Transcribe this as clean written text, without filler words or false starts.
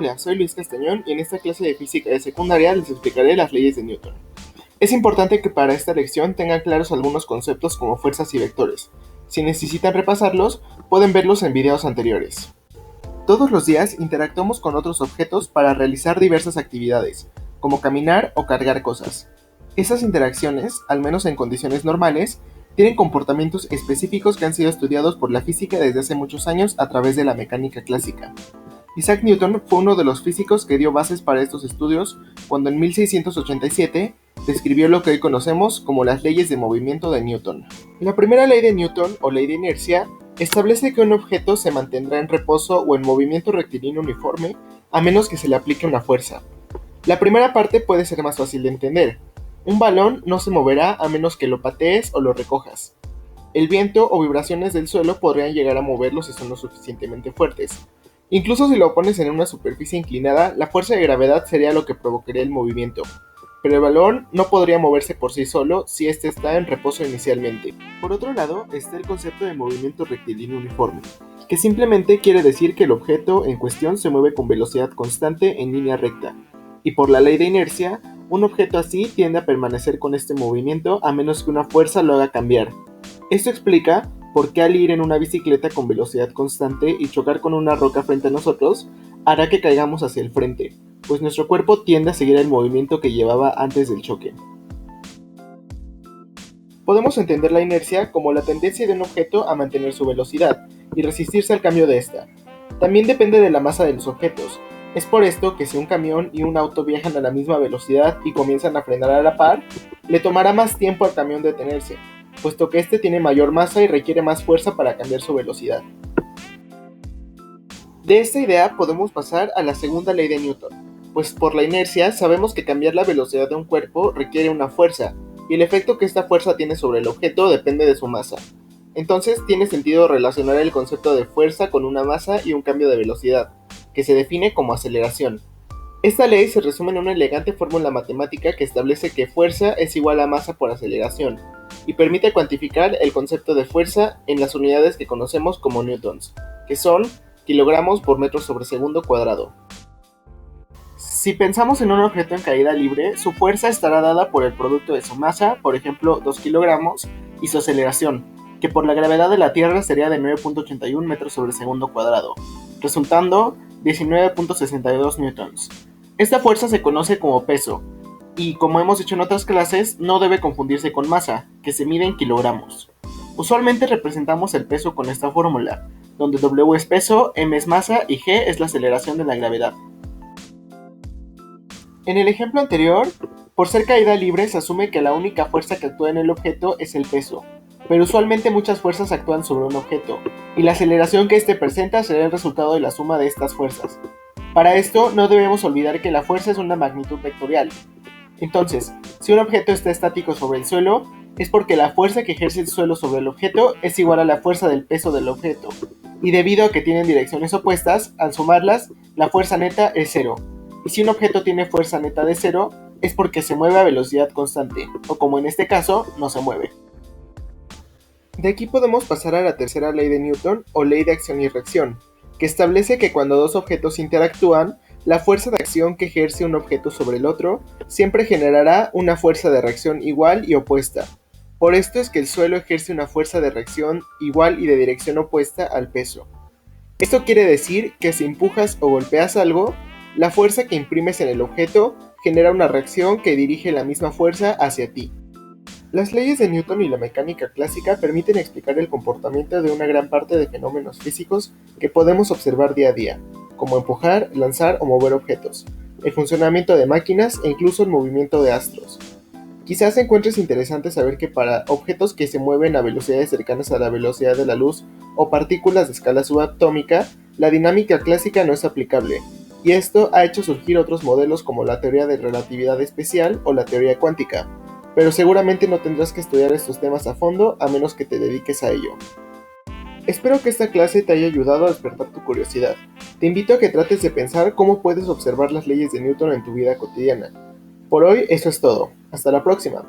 Hola, soy Luis Castañón y en esta clase de física de secundaria les explicaré las leyes de Newton. Es importante que para esta lección tengan claros algunos conceptos como fuerzas y vectores. Si necesitan repasarlos, pueden verlos en videos anteriores. Todos los días interactuamos con otros objetos para realizar diversas actividades, como caminar o cargar cosas. Esas interacciones, al menos en condiciones normales, tienen comportamientos específicos que han sido estudiados por la física desde hace muchos años a través de la mecánica clásica. Isaac Newton fue uno de los físicos que dio bases para estos estudios cuando en 1687 describió lo que hoy conocemos como las leyes de movimiento de Newton. La primera ley de Newton, o ley de inercia, establece que un objeto se mantendrá en reposo o en movimiento rectilíneo uniforme a menos que se le aplique una fuerza. La primera parte puede ser más fácil de entender. Un balón no se moverá a menos que lo patees o lo recojas. El viento o vibraciones del suelo podrían llegar a moverlo si son lo suficientemente fuertes. Incluso si lo pones en una superficie inclinada, la fuerza de gravedad sería lo que provocaría el movimiento. Pero el balón no podría moverse por sí solo si éste está en reposo inicialmente. Por otro lado, está el concepto de movimiento rectilíneo uniforme, que simplemente quiere decir que el objeto en cuestión se mueve con velocidad constante en línea recta. Y por la ley de inercia, un objeto así tiende a permanecer con este movimiento a menos que una fuerza lo haga cambiar. Esto explica por qué al ir en una bicicleta con velocidad constante y chocar con una roca frente a nosotros, hará que caigamos hacia el frente, pues nuestro cuerpo tiende a seguir el movimiento que llevaba antes del choque. Podemos entender la inercia como la tendencia de un objeto a mantener su velocidad y resistirse al cambio de esta. También depende de la masa de los objetos. Es por esto que si un camión y un auto viajan a la misma velocidad y comienzan a frenar a la par, le tomará más tiempo al camión detenerse, puesto que este tiene mayor masa y requiere más fuerza para cambiar su velocidad. De esta idea podemos pasar a la segunda ley de Newton, pues por la inercia sabemos que cambiar la velocidad de un cuerpo requiere una fuerza, y el efecto que esta fuerza tiene sobre el objeto depende de su masa. Entonces tiene sentido relacionar el concepto de fuerza con una masa y un cambio de velocidad, que se define como aceleración. Esta ley se resume en una elegante fórmula matemática que establece que fuerza es igual a masa por aceleración, y permite cuantificar el concepto de fuerza en las unidades que conocemos como newtons, que son kilogramos por metro sobre segundo cuadrado. Si pensamos en un objeto en caída libre, su fuerza estará dada por el producto de su masa, por ejemplo 2 kilogramos, y su aceleración, que por la gravedad de la Tierra sería de 9.81 metros sobre segundo cuadrado, resultando 19.62 newtons. Esta fuerza se conoce como peso, y como hemos dicho en otras clases, no debe confundirse con masa, que se mide en kilogramos. Usualmente representamos el peso con esta fórmula, donde W es peso, M es masa y G es la aceleración de la gravedad. En el ejemplo anterior, por ser caída libre se asume que la única fuerza que actúa en el objeto es el peso, pero usualmente muchas fuerzas actúan sobre un objeto, y la aceleración que éste presenta será el resultado de la suma de estas fuerzas. Para esto no debemos olvidar que la fuerza es una magnitud vectorial. Entonces, si un objeto está estático sobre el suelo, es porque la fuerza que ejerce el suelo sobre el objeto es igual a la fuerza del peso del objeto, y debido a que tienen direcciones opuestas, al sumarlas, la fuerza neta es cero. Y si un objeto tiene fuerza neta de cero, es porque se mueve a velocidad constante, o como en este caso, no se mueve. De aquí podemos pasar a la tercera ley de Newton, o ley de acción y reacción, que establece que cuando dos objetos interactúan, la fuerza de acción que ejerce un objeto sobre el otro siempre generará una fuerza de reacción igual y opuesta. Por esto es que el suelo ejerce una fuerza de reacción igual y de dirección opuesta al peso. Esto quiere decir que si empujas o golpeas algo, la fuerza que imprimes en el objeto genera una reacción que dirige la misma fuerza hacia ti. Las leyes de Newton y la mecánica clásica permiten explicar el comportamiento de una gran parte de fenómenos físicos que podemos observar día a día, como empujar, lanzar o mover objetos, el funcionamiento de máquinas e incluso el movimiento de astros. Quizás encuentres interesante saber que para objetos que se mueven a velocidades cercanas a la velocidad de la luz o partículas de escala subatómica, la dinámica clásica no es aplicable, y esto ha hecho surgir otros modelos como la teoría de relatividad especial o la teoría cuántica, pero seguramente no tendrás que estudiar estos temas a fondo a menos que te dediques a ello. Espero que esta clase te haya ayudado a despertar tu curiosidad. Te invito a que trates de pensar cómo puedes observar las leyes de Newton en tu vida cotidiana. Por hoy eso es todo. Hasta la próxima.